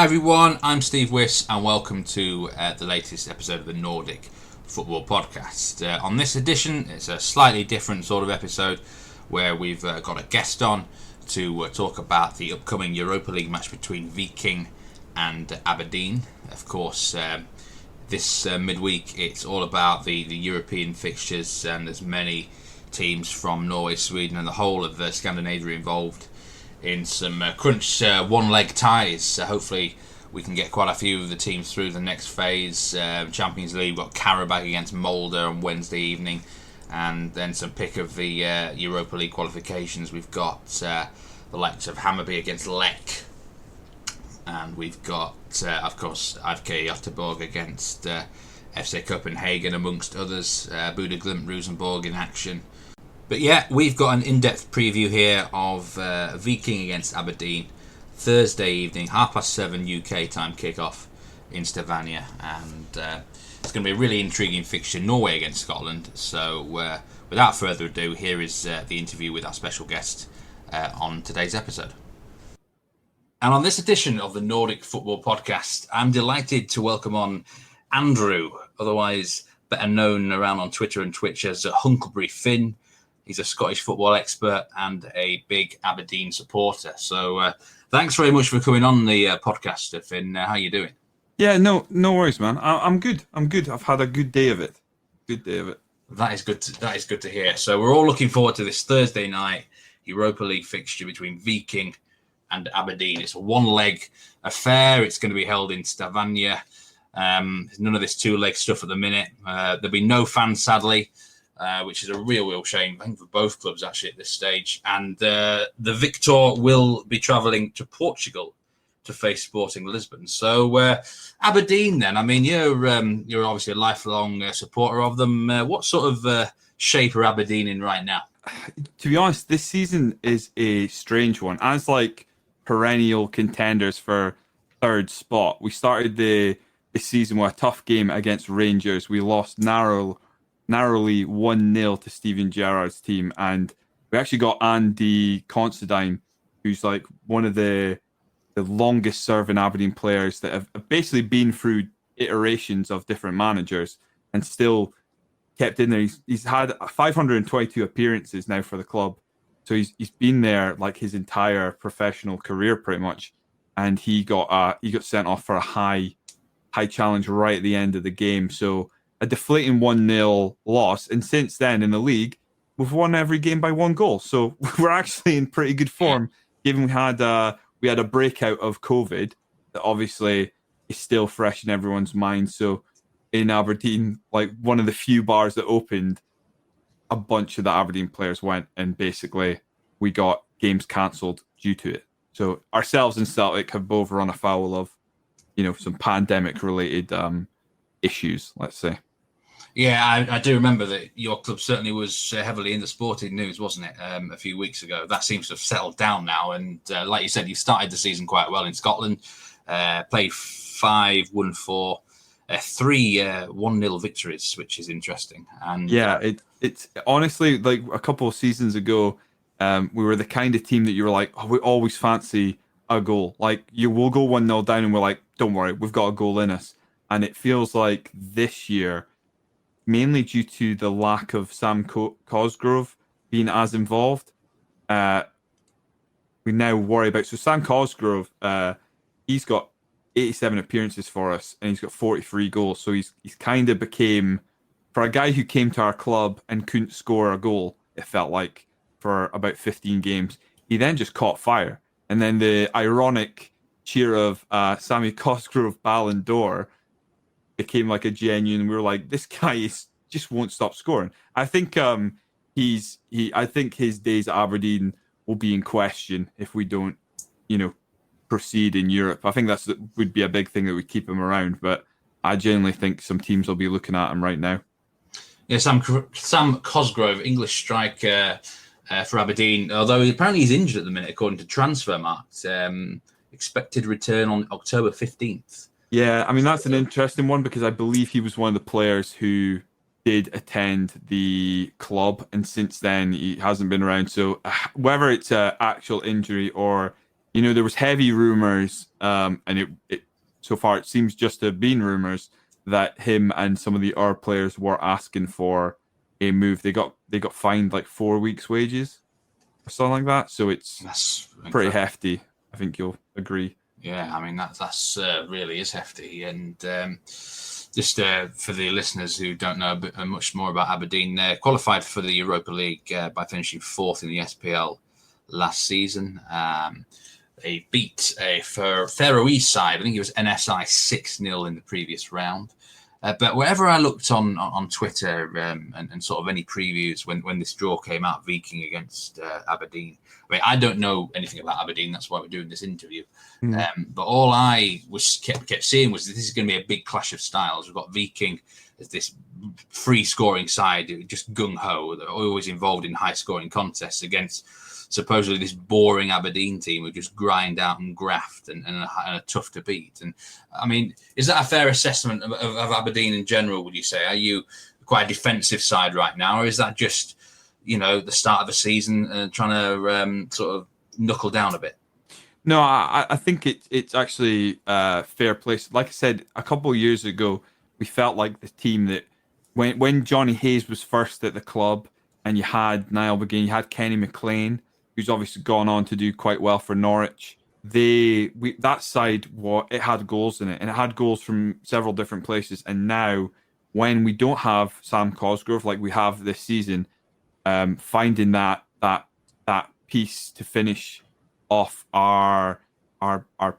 everyone, I'm Steve Wiss and welcome to the latest episode of the Nordic Football Podcast. On this edition, it's a slightly different sort of episode where we've got a guest on to talk about the upcoming Europa League match between Viking and Aberdeen. Of course, this midweek it's all about the European fixtures, and there's many teams from Norway, Sweden and the whole of Scandinavia involved in some crunch one-leg ties. So hopefully we can get quite a few of the teams through the next phase. Champions League, we've got Karabakh against Molde on Wednesday evening, and then some pick of the Europa League qualifications. We've got the likes of Hammarby against Lech, and we've got of course IFK Göteborg against FC Copenhagen amongst others. Bodø Glimt Rosenborg in action. But yeah, we've got an in-depth preview here of Viking against Aberdeen, Thursday evening, 7:30 UK time kickoff in Stavanger, and it's going to be a really intriguing fixture, Norway against Scotland. So without further ado, here is the interview with our special guest on today's episode. And on this edition of the Nordic Football Podcast, I'm delighted to welcome on Andrew, otherwise better known around on Twitter and Twitch as Hunkleberry Finn. He's a Scottish football expert and a big Aberdeen supporter. So thanks very much for coming on the podcast, Finn. How are you doing? Yeah, no worries, man. I'm good. I've had a good day of it. That is good. That is good to hear. So we're all looking forward to this Thursday night Europa League fixture between Viking and Aberdeen. It's a one-leg affair. It's going to be held in Stavanger. None of this two-leg stuff at the minute. There'll be no fans, sadly. Which is a real shame, I think, for both clubs actually at this stage. And the victor will be travelling to Portugal to face Sporting Lisbon. So Aberdeen, then. I mean, you're obviously a lifelong supporter of them. What sort of shape are Aberdeen in right now? To be honest, this season is a strange one. As like perennial contenders for third spot, we started the season with a tough game against Rangers. We lost narrowly 1-0 to Steven Gerrard's team, and we actually got Andy Considine, who's like one of the longest serving Aberdeen players that have basically been through iterations of different managers and still kept in there. He's had 522 appearances now for the club, so he's been there like his entire professional career pretty much, and he got sent off for a high challenge right at the end of the game. So a deflating 1-0 loss, and since then in the league, we've won every game by one goal. So we're actually in pretty good form, given we had a breakout of COVID that obviously is still fresh in everyone's mind. So in Aberdeen, like one of the few bars that opened, a bunch of the Aberdeen players went, and basically we got games cancelled due to it. So ourselves and Celtic have both run afoul of, some pandemic-related issues, let's say. Yeah, I do remember that your club certainly was heavily in the sporting news, wasn't it, a few weeks ago? That seems to have settled down now. And like you said, you started the season quite well in Scotland, played 5, won 4, 3 1-0 victories, which is interesting. And yeah, it's honestly, like a couple of seasons ago, we were the kind of team that you were like, oh, we always fancy a goal. Like, you will go 1-0 down and we're like, don't worry, we've got a goal in us. And it feels like this year, mainly due to the lack of Sam Cosgrove being as involved, we now worry about. So Sam Cosgrove, he's got 87 appearances for us, and he's got 43 goals. So he's kind of became, for a guy who came to our club and couldn't score a goal, it felt like, for about 15 games, he then just caught fire. And then the ironic cheer of Sammy Cosgrove Ballon d'Or became like a genuine. We were like, this guy just won't stop scoring. I think I think his days at Aberdeen will be in question if we don't, proceed in Europe. I think that would be a big thing that would keep him around. But I genuinely think some teams will be looking at him right now. Yeah, Sam Cosgrove, English striker for Aberdeen. Although apparently he's injured at the minute, according to Transfermarkt. Expected return on October 15th. Yeah, I mean, that's an interesting one because I believe he was one of the players who did attend the club, and since then he hasn't been around. So whether it's an actual injury or there was heavy rumours, and it so far it seems just to have been rumours that him and some of the other players were asking for a move. They got fined like 4 weeks' wages or something like that. So that's pretty hefty. I think you'll agree. Yeah, I mean that's really is hefty. And just for the listeners who don't know much more about Aberdeen, they qualified for the Europa League by finishing 4th in the SPL last season. They beat a Faroese side. I think it was NSI 6-0 in the previous round. But wherever I looked on Twitter and sort of any previews when this draw came out, Viking against Aberdeen. I mean, I don't know anything about Aberdeen. That's why we're doing this interview. But all I kept seeing was that this is going to be a big clash of styles. We've got Viking as this free scoring side, just gung ho. They're always involved in high scoring contests against supposedly this boring Aberdeen team who just grind out and graft and are tough to beat. And I mean, is that a fair assessment of Aberdeen in general, would you say? Are you quite a defensive side right now, or is that just, the start of the season trying to sort of knuckle down a bit? No, I think it's actually fair place. Like I said, a couple of years ago, we felt like the team that when Johnny Hayes was first at the club and you had Niall McGinn, you had Kenny McLean, who's obviously gone on to do quite well for Norwich. That side, it had goals in it, and it had goals from several different places. And now, when we don't have Sam Cosgrove like we have this season, finding that piece to finish off our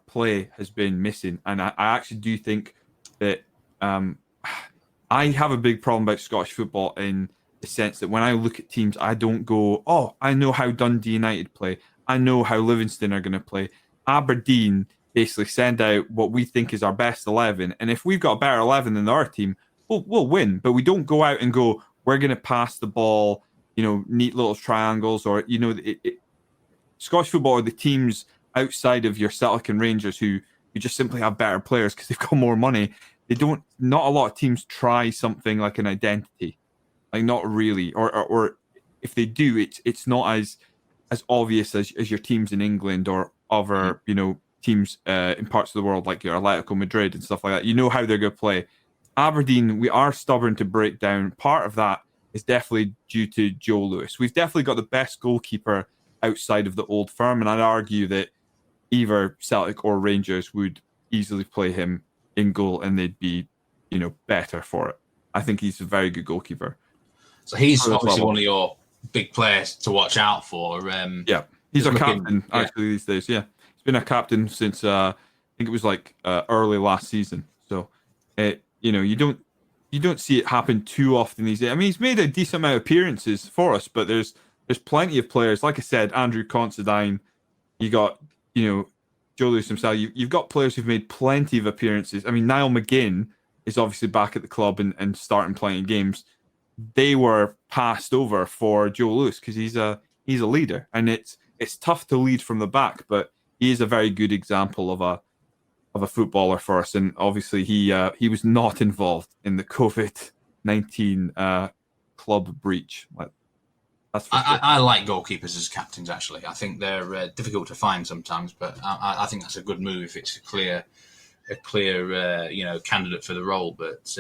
play has been missing. And I actually do think that I have a big problem about Scottish football in the sense that when I look at teams, I don't go, oh, I know how Dundee United play. I know how Livingston are going to play. Aberdeen basically send out what we think is our best 11. And if we've got a better 11 than our team, we'll win. But we don't go out and go, we're going to pass the ball, neat little triangles, or, Scottish football are the teams outside of your Celtic and Rangers who just simply have better players because they've got more money. Not a lot of teams try something like an identity. Like, not really, or if they do, it's not as obvious as your teams in England or other teams in parts of the world like your Atletico Madrid and stuff like that. You know how they're going to play. Aberdeen, we are stubborn to break down. Part of that is definitely due to Joe Lewis. We've definitely got the best goalkeeper outside of the old firm, and I'd argue that either Celtic or Rangers would easily play him in goal, and they'd be better for it. I think he's a very good goalkeeper. So he's obviously one of your big players to watch out for. Yeah, he's our captain actually these days. Yeah, he's been a captain since I think it was like early last season. So you don't see it happen too often these days. I mean, he's made a decent amount of appearances for us, but there's plenty of players. Like I said, Andrew Considine, you got Joe Lewis himself. You've got players who've made plenty of appearances. I mean, Niall McGinn is obviously back at the club and starting playing games. They were passed over for Joe Lewis because he's a leader, and it's tough to lead from the back, but he is a very good example of a footballer for us. And obviously he was not involved in the COVID-19 club breach. That's for sure. I like goalkeepers as captains. Actually, I think they're difficult to find sometimes, but I think that's a good move if it's a clear candidate for the role. But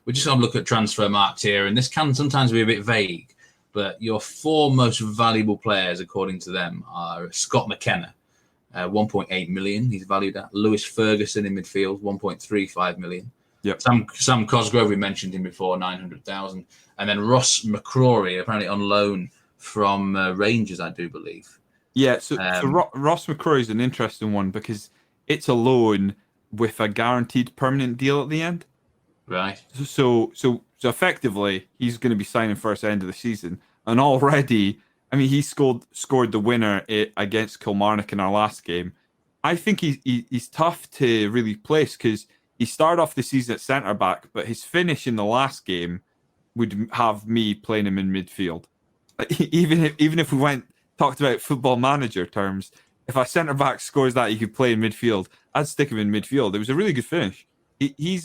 we're just going to look at transfer marks here, and this can sometimes be a bit vague. But your 4 most valuable players, according to them, are Scott McKenna, 1.8 million. He's valued at. Lewis Ferguson in midfield, 1.35 million. Yep. Sam Cosgrove, we mentioned him before, 900,000, and then Ross McCrory, apparently on loan from Rangers, I do believe. Yeah. So Ross McCrory is an interesting one because it's a loan with a guaranteed permanent deal at the end. Right. So effectively, he's going to be signing first end of the season, and already, I mean, he scored the winner against Kilmarnock in our last game. I think he's tough to really place because he started off the season at centre back, but his finish in the last game would have me playing him in midfield. Even if we talked about Football Manager terms, if a centre back scores that he could play in midfield, I'd stick him in midfield. It was a really good finish. He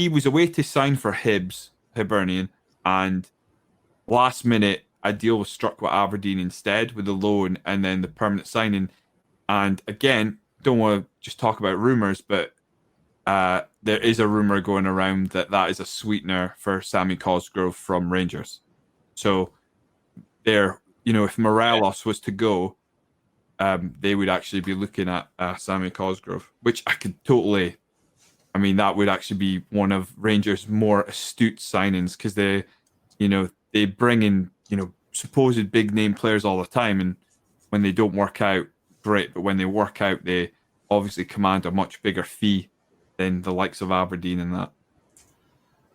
was away to sign for Hibernian, and last minute a deal was struck with Aberdeen instead with the loan and then the permanent signing. And again, don't want to just talk about rumours, but there is a rumour going around that is a sweetener for Sammy Cosgrove from Rangers. So if Morelos was to go, they would actually be looking at Sammy Cosgrove, which I could totally. I mean, that would actually be one of Rangers' more astute signings because they bring in supposed big name players all the time, and when they don't work out, great. But when they work out, they obviously command a much bigger fee than the likes of Aberdeen and that.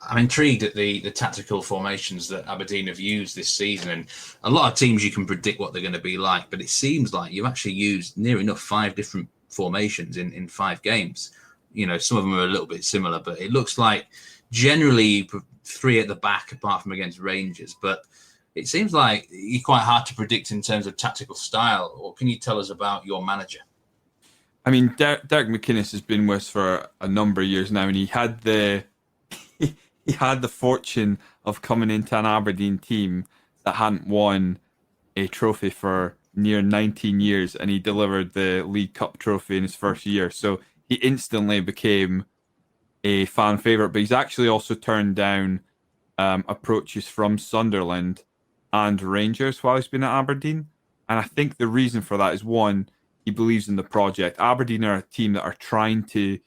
I'm intrigued at the tactical formations that Aberdeen have used this season, and a lot of teams you can predict what they're going to be like, but it seems like you've actually used near enough 5 different formations in 5 games. Some of them are a little bit similar, but it looks like generally you put 3 at the back apart from against Rangers, but it seems like you're quite hard to predict in terms of tactical style. Or can you tell us about your manager? I mean, Derek McInnes has been with us for a number of years now, and he had the fortune of coming into an Aberdeen team that hadn't won a trophy for near 19 years, and he delivered the League Cup trophy in his first year. So he instantly became a fan favourite, but he's actually also turned down approaches from Sunderland and Rangers while he's been at Aberdeen. And I think the reason for that is, one, he believes in the project. Aberdeen are a team that are trying to,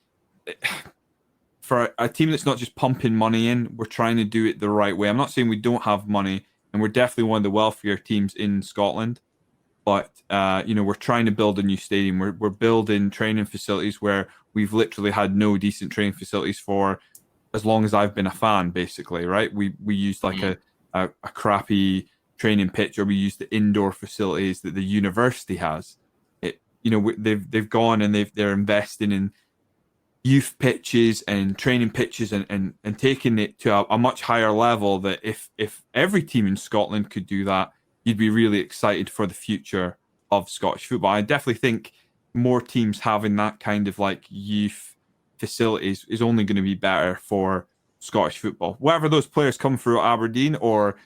for a team that's not just pumping money in, we're trying to do it the right way. I'm not saying we don't have money, and we're definitely one of the wealthier teams in Scotland. But we're trying to build a new stadium. We're building training facilities where we've literally had no decent training facilities for as long as I've been a fan, basically, right? We used like a crappy training pitch, or we used the indoor facilities that the university has. They've gone and they're investing in youth pitches and training pitches and taking it to a much higher level. That if every team in Scotland could do that, you'd be really excited for the future of Scottish football. I definitely think more teams having that kind of like youth facilities is only going to be better for Scottish football. Whether those players come through Aberdeen or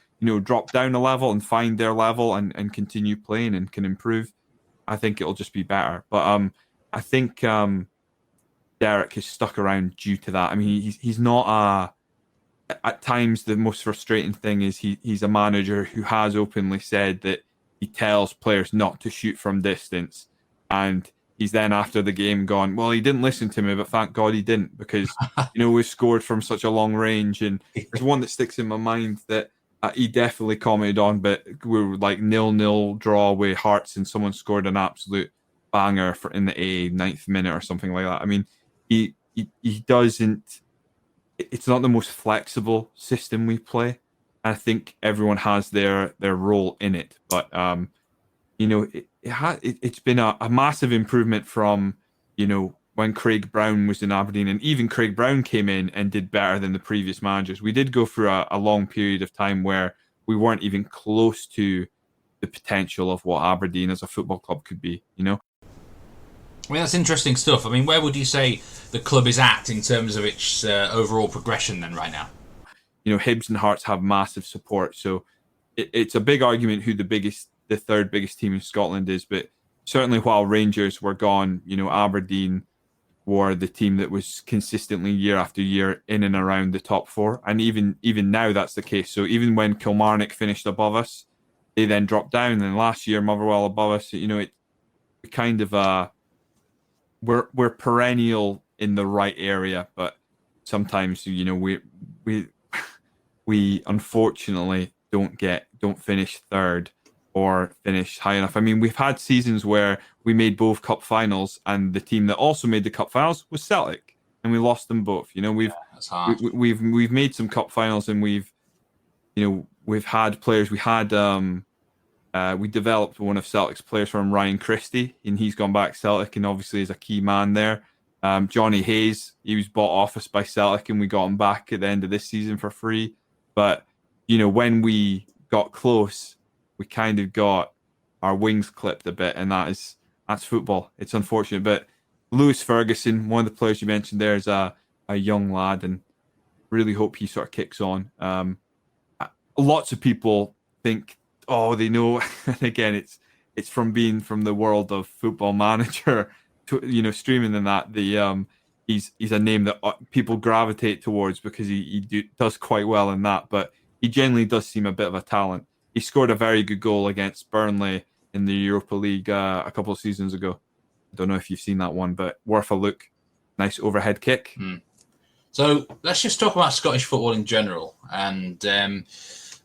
drop down a level and find their level and continue playing and can improve, I think it'll just be better. But I think Derek is stuck around due to that. I mean, he's not at times the most frustrating thing is he's a manager who has openly said that he tells players not to shoot from distance, and he's then after the game gone, well, he didn't listen to me, but thank God he didn't, because we've scored from such a long range. And there's one that sticks in my mind that he definitely commented on, but we were like 0-0 draw with Hearts, and someone scored an absolute banger in the 9th minute or something like that. I mean, he doesn't. It's not the most flexible system we play. I think everyone has their role in it, but it's been a massive improvement from when Craig Brown was in Aberdeen, and even Craig Brown came in and did better than the previous managers. We did go through a long period of time where we weren't even close to the potential of what Aberdeen as a football club could be. I mean, that's interesting stuff. I mean, where would you say the club is at in terms of its overall progression then right now? Hibs and Hearts have massive support, so it's a big argument who the third biggest team in Scotland is. But certainly while Rangers were gone, Aberdeen were the team that was consistently year after year in and around the top 4. And even now that's the case. So even when Kilmarnock finished above us, they then dropped down. And last year, Motherwell above us, it kind of we're perennial in the right area, but sometimes we unfortunately don't finish third or finish high enough. I mean, we've had seasons where we made both cup finals, and the team that also made the cup finals was Celtic, and we lost them both. That's hard. We've made some cup finals, and we've had players. We developed one of Celtic's players from Ryan Christie, and he's gone back Celtic, and obviously is a key man there. Johnny Hayes, he was bought off us by Celtic, and we got him back at the end of this season for free. But when we got close, we kind of got our wings clipped a bit, and that's football. It's unfortunate, but Lewis Ferguson, one of the players you mentioned there, is a young lad, and really hope he sort of kicks on. Lots of people think, oh, they know. And again, it's from being from the world of Football Manager to streaming and that. He's a name that people gravitate towards because does quite well in that. But he generally does seem a bit of a talent. He scored a very good goal against Burnley in the Europa League a couple of seasons ago. I don't know if you've seen that one, but worth a look. Nice overhead kick. So let's just talk about Scottish football in general. And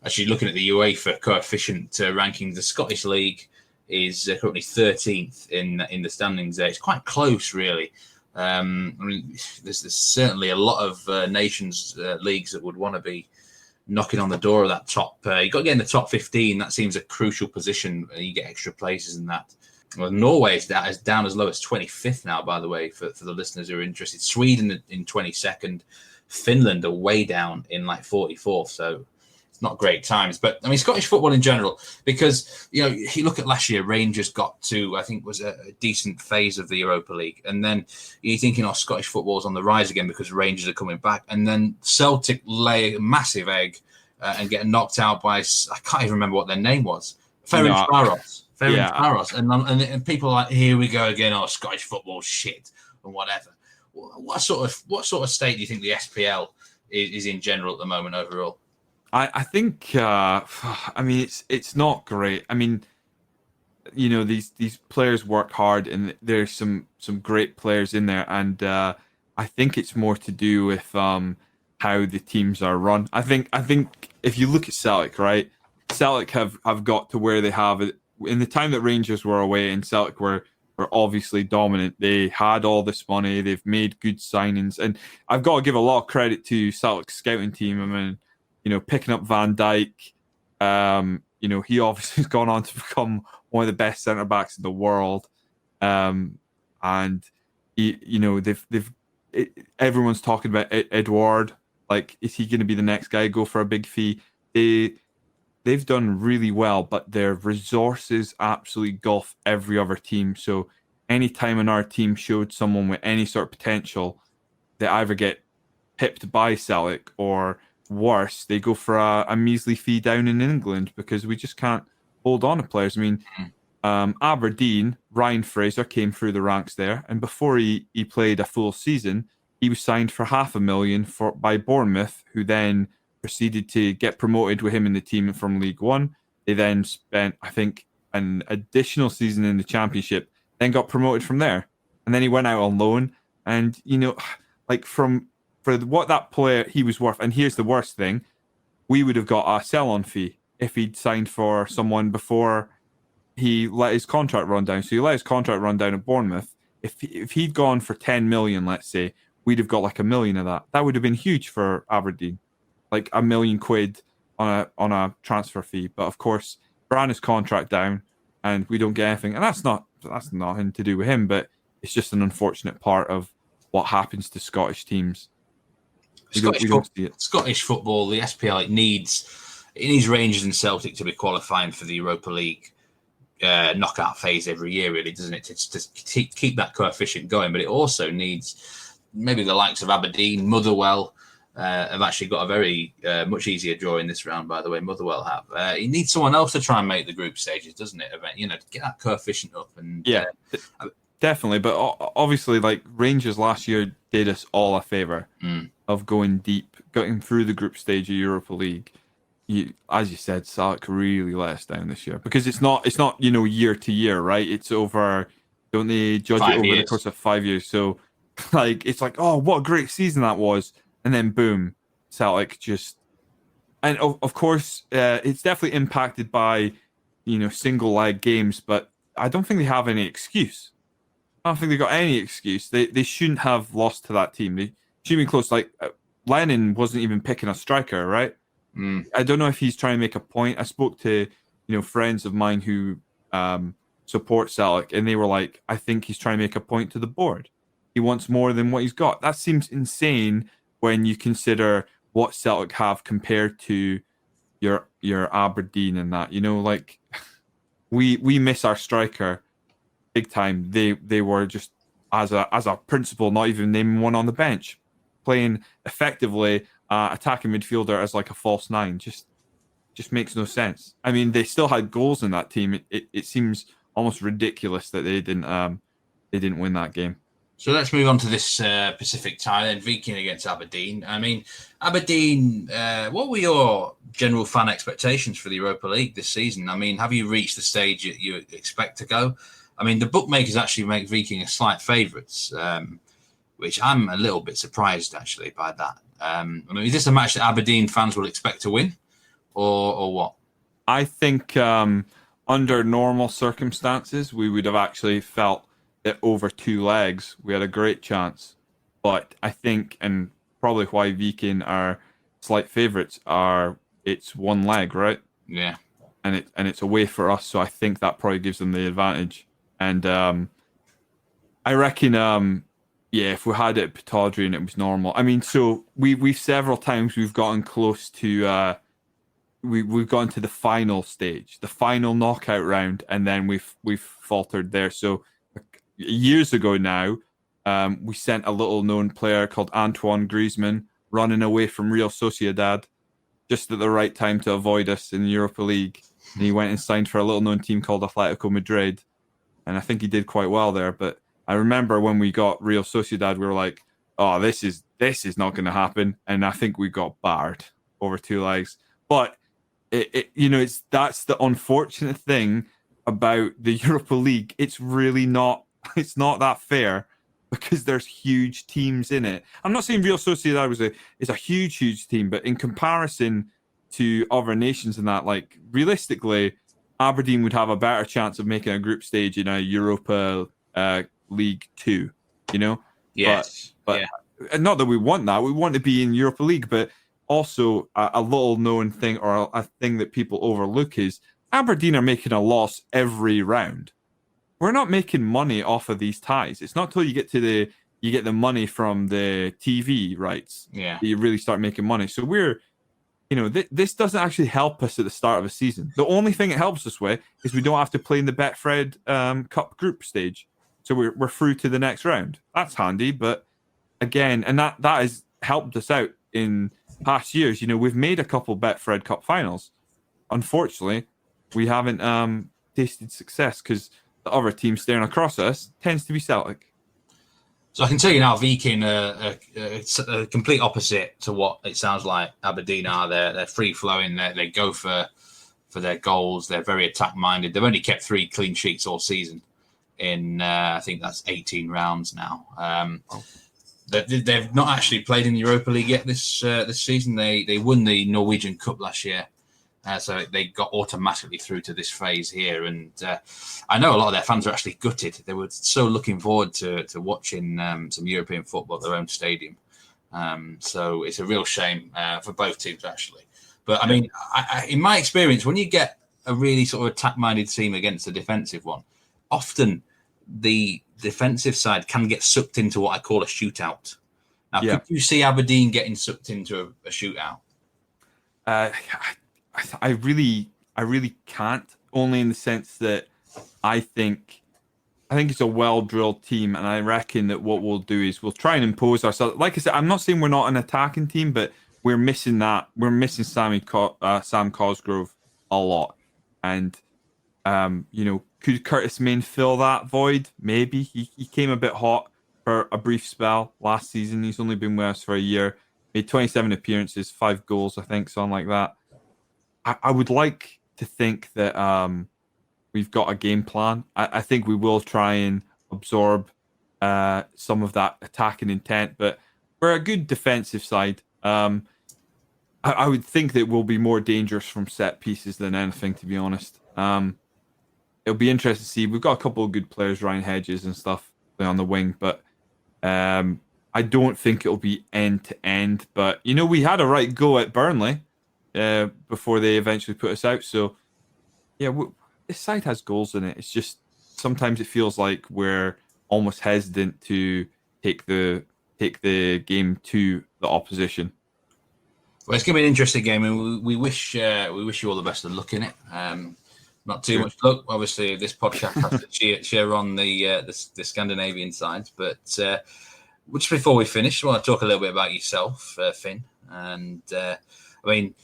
actually looking at the UEFA coefficient rankings, the Scottish League is currently 13th in the standings there. It's quite close, really. I mean, there's certainly a lot of nations leagues that would want to be knocking on the door of that top. You've got to get in the top 15. That seems a crucial position. You get extra places in that. Well, Norway is down as low as 25th now, by the way, for the listeners who are interested. Sweden in 22nd. Finland are way down in like 44th. So it's not great times. But, I mean, Scottish football in general, because, you look at last year, Rangers got to, I think, was a decent phase of the Europa League. And then you're thinking, Scottish football's on the rise again because Rangers are coming back. And then Celtic lay a massive egg and get knocked out by, I can't even remember what their name was. Ferencváros. And people are like, here we go again. Scottish football shit and whatever. What sort of state do you think the SPL is in general at the moment overall? I think I mean it's not great. I mean, these players work hard and there's some great players in there, and I think it's more to do with how the teams are run. I think if you look at Celtic, right? Celtic have got to where they have it. In the time that Rangers were away and Celtic were obviously dominant, they had all this money, they've made good signings, and I've got to give a lot of credit to Celtic's scouting team. I mean, picking up Van Dijk, he obviously has gone on to become one of the best centre backs in the world, and everyone's talking about Edouard. Like, is he going to be the next guy? Go for a big fee? They've done really well, but their resources absolutely gulf every other team. So anytime our team showed someone with any sort of potential, they either get pipped by Celtic or worse, they go for a measly fee down in England because we just can't hold on to players. I mean, Aberdeen, Ryan Fraser came through the ranks there, and before he played a full season, he was signed for $500,000 by Bournemouth, who then proceeded to get promoted with him in the team from League One. They then spent, I think, an additional season in the Championship, then got promoted from there. And then he went out on loan. And, for what that player he was worth, and here's the worst thing, we would have got a sell-on fee if he'd signed for someone before he let his contract run down. So he let his contract run down at Bournemouth. If he'd gone for 10 million, let's say, we'd have got like $1 million of that. That would have been huge for Aberdeen. Like £1 million on a transfer fee. But of course, ran his contract down and we don't get anything. And that's nothing to do with him, but it's just an unfortunate part of what happens to Scottish teams. We don't see it. Scottish football, the SPL, it needs Rangers and Celtic to be qualifying for the Europa League knockout phase every year, really, doesn't it? To keep that coefficient going. But it also needs maybe the likes of Aberdeen, Motherwell, have actually got a very much easier draw in this round, by the way. Motherwell have. You need someone else to try and make the group stages, doesn't it? To get that coefficient up. And definitely. But obviously, like Rangers last year did us all a favour of going deep, getting through the group stage of Europa League. As you said, Celtic really let us down this year because it's not year to year, right? It's over. Don't they judge it over the course of 5 years? So, it's like, oh, what a great season that was. And then boom, Celtic just, and of course, it's definitely impacted by, single leg games, but I don't think they have any excuse. I don't think they got any excuse. They shouldn't have lost to that team. They should be close. Like Lennon wasn't even picking a striker, right? I don't know if he's trying to make a point. I spoke to, friends of mine who support Celtic, and they were like, I think he's trying to make a point to the board. He wants more than what he's got. That seems insane when you consider what Celtic have compared to your Aberdeen and that. We miss our striker big time. They were just as a principle, not even naming one on the bench, playing effectively attacking midfielder as like a false nine. Just makes no sense. I mean, they still had goals in that team. It seems almost ridiculous that they didn't win that game. So let's move on to this Pacific tie then, Viking against Aberdeen. I mean, Aberdeen, what were your general fan expectations for the Europa League this season? I mean, have you reached the stage that you expect to go? I mean, the bookmakers actually make Viking a slight favourites, which I'm a little bit surprised actually by that. I mean, is this a match that Aberdeen fans will expect to win or what? I think under normal circumstances, we would have actually felt that over 2 legs, we had a great chance. But I think, and probably why Viking are slight favourites, it's 1 leg, right? Yeah. And it's away for us, so I think that probably gives them the advantage. And I reckon, if we had it at Pittodrie and it was normal. I mean, so we've several times we've gotten close to we've gone to the final stage, the final knockout round, and then we've faltered there. So years ago now, we sent a little known player called Antoine Griezmann running away from Real Sociedad just at the right time to avoid us in the Europa League. And he went and signed for a little known team called Atletico Madrid. And I think he did quite well there. But I remember when we got Real Sociedad, we were like, oh, this is not going to happen. And I think we got barred over 2 legs. But that's the unfortunate thing about the Europa League. It's really not that fair because there's huge teams in it. I'm not saying Real Sociedad is a huge team, but in comparison to other nations and that, like, realistically, Aberdeen would have a better chance of making a group stage in a Europa League 2, Yes. But not that we want that. We want to be in Europa League, but also a little known thing, or a thing that people overlook, is Aberdeen are making a loss every round. We're not making money off of these ties. It's not till you get the money from the TV rights that you really start making money. So we're, this doesn't actually help us at the start of a season. The only thing it helps us with is we don't have to play in the Betfred Cup group stage. So we're through to the next round. That's handy, but again, and that has helped us out in past years. We've made a couple Betfred Cup finals. Unfortunately, we haven't tasted success because the other team staring across us tends to be Celtic. So I can tell you now, Viking it's a complete opposite to what it sounds like Aberdeen are. They're free flowing. They go for their goals. They're very attack minded. They've only kept 3 clean sheets all season. In I think that's 18 rounds now. They've not actually played in the Europa League yet this season. They won the Norwegian Cup last year. So they got automatically through to this phase here. And I know a lot of their fans are actually gutted. They were so looking forward to watching some European football at their own stadium. So it's a real shame for both teams, actually. But, I mean, in my experience, when you get a really sort of attack-minded team against a defensive one, often the defensive side can get sucked into what I call a shootout. Now, could you see Aberdeen getting sucked into a shootout? I really can't, only in the sense that I think it's a well-drilled team, and I reckon that what we'll do is we'll try and impose ourselves. Like I said, I'm not saying we're not an attacking team, but we're missing that. We're missing Sam Cosgrove a lot. And, could Curtis Main fill that void? Maybe. He came a bit hot for a brief spell last season. He's only been with us for a year. Made 27 appearances, 5 goals, I think, something like that. I would like to think that we've got a game plan. I think we will try and absorb some of that attacking intent, but we're a good defensive side. I would think that we'll be more dangerous from set pieces than anything, to be honest. It'll be interesting to see. We've got a couple of good players, Ryan Hedges and stuff, on the wing, but I don't think it'll be end to end. But, we had a right go at Burnley before they eventually put us out. So, this side has goals in it. It's just sometimes it feels like we're almost hesitant to take the game to the opposition. Well, it's going to be an interesting game, and we wish you all the best of luck in it. Not too much luck. Obviously, this podcast has to cheer on the Scandinavian sides. But just before we finish, I want to talk a little bit about yourself, Finn. And I mean,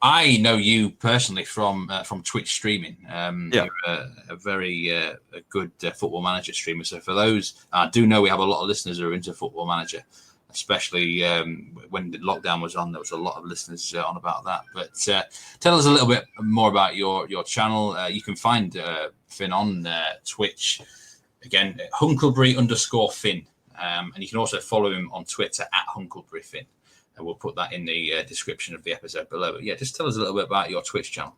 I know you personally from Twitch streaming. Yeah. You're a very a good Football Manager streamer. So for those, I do know we have a lot of listeners who are into Football Manager, especially when the lockdown was on. There was a lot of listeners on about that. But tell us a little bit more about your channel. You can find Finn on Twitch. Again, Hunkleberry_Finn. And you can also follow him on Twitter @HunkleberryFinn. And we'll put that in the description of the episode below. But yeah, just tell us a little bit about your Twitch channel.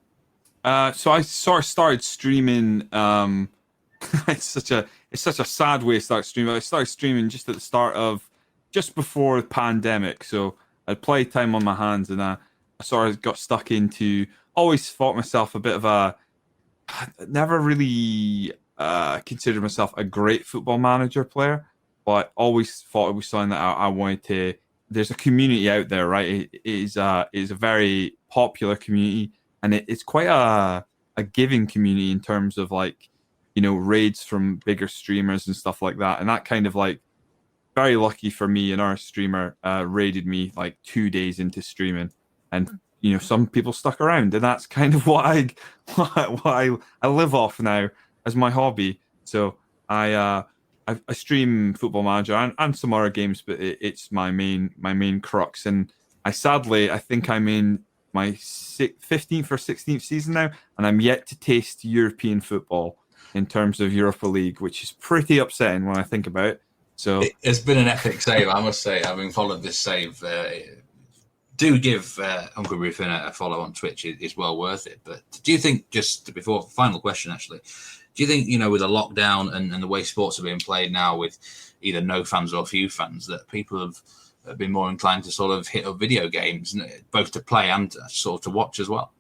So I sort of started streaming. It's such a sad way to start streaming. I started streaming just at the start of, just before the pandemic. So I had playtime on my hands, and I sort of got stuck into. Always thought myself a bit of a. Never really considered myself a great Football Manager player, but always thought it was something that I wanted to. There's a community out there, right? It is a very popular community, and it's quite a giving community in terms of, like, you know, raids from bigger streamers and stuff like that. And that kind of, like, very lucky for me, and our streamer raided me like 2 days into streaming, and you know, some people stuck around, and that's kind of what I live off now as my hobby. So I stream Football Manager and some other games, but it's my main crux. And I think I'm in my 15th or 16th season now, and I'm yet to taste European football in terms of Europa League, which is pretty upsetting when I think about it. So it's been an epic save, I must say. Having followed this save, do give Hunkleberry Finn a follow on Twitch. It's well worth it. But do you think, just before final question, actually, do you think, you know, with the lockdown and the way sports are being played now, with either no fans or few fans, that people have been more inclined to sort of hit up video games, both to play and sort of to watch as well?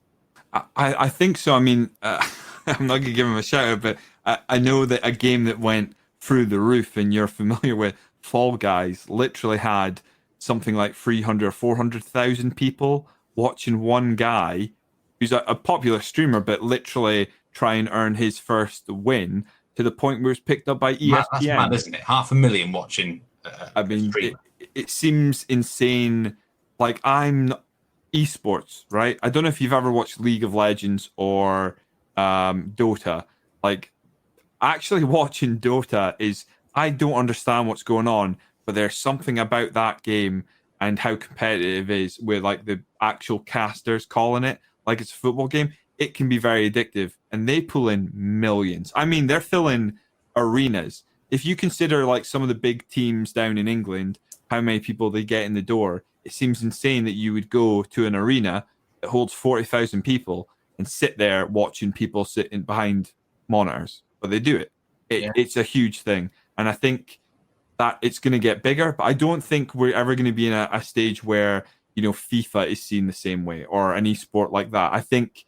I think so. I mean, I'm not going to give him a shout out, but I know that a game that went through the roof, and you're familiar with, Fall Guys, literally had something like 300 or 400,000 people watching one guy who's a popular streamer, but literally try and earn his first win, to the point where it's picked up by ESPN. That's mad, isn't it? 500,000 watching. I mean, it seems insane. Like, I'm Esports, right? I don't know if you've ever watched League of Legends or Dota. Like, actually watching Dota is, I don't understand what's going on, but there's something about that game and how competitive it is, with like the actual casters calling it like it's a football game. It can be very addictive, and they pull in millions. I mean, they're filling arenas. If you consider, like, some of the big teams down in England, how many people they get in the door, it seems insane that you would go to an arena that holds 40,000 people and sit there watching people sitting behind monitors. But they do it. It's a huge thing. And I think that it's going to get bigger, but I don't think we're ever going to be in a stage where, you know, FIFA is seen the same way, or an esport like that. I think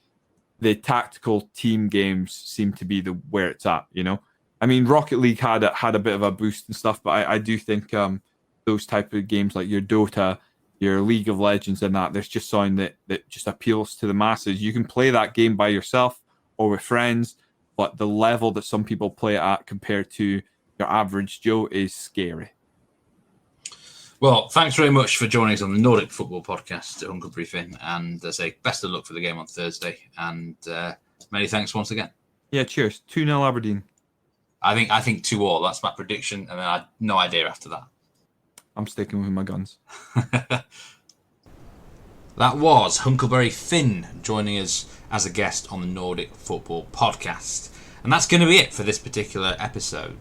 the tactical team games seem to be where it's at, you know? I mean, Rocket League had a bit of a boost and stuff, but I do think those type of games, like your Dota, your League of Legends and that, there's just something that just appeals to the masses. You can play that game by yourself or with friends, but the level that some people play it at compared to your average Joe is scary. Well, thanks very much for joining us on the Nordic Football Podcast, Hunkleberry Finn, and I say best of luck for the game on Thursday, and many thanks once again. Yeah, cheers. 2-0 Aberdeen. I think 2-2. That's my prediction, and then I had no idea after that. I'm sticking with my guns. That was Hunkleberry Finn joining us as a guest on the Nordic Football Podcast. And that's going to be it for this particular episode.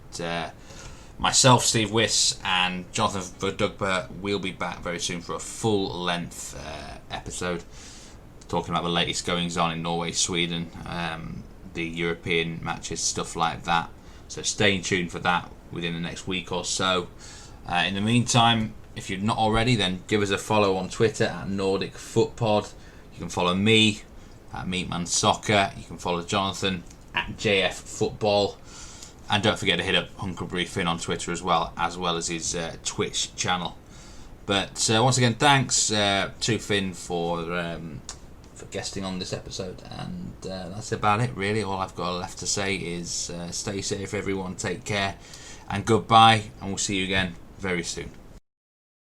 Myself, Steve Wiss, and Jonathan Verdugba will be back very soon for a full-length episode, talking about the latest goings-on in Norway, Sweden, the European matches, stuff like that. So stay tuned for that within the next week or so. In the meantime, if you're not already, then give us a follow on Twitter at Nordic Footpod. You can follow me at Meatman Soccer. You can follow Jonathan at JF Football. And don't forget to hit up Hunkleberry Finn on Twitter as well as his Twitch channel. But once again, thanks to Finn for guesting on this episode. And that's about it, really. All I've got left to say is stay safe, everyone. Take care. And goodbye. And we'll see you again very soon.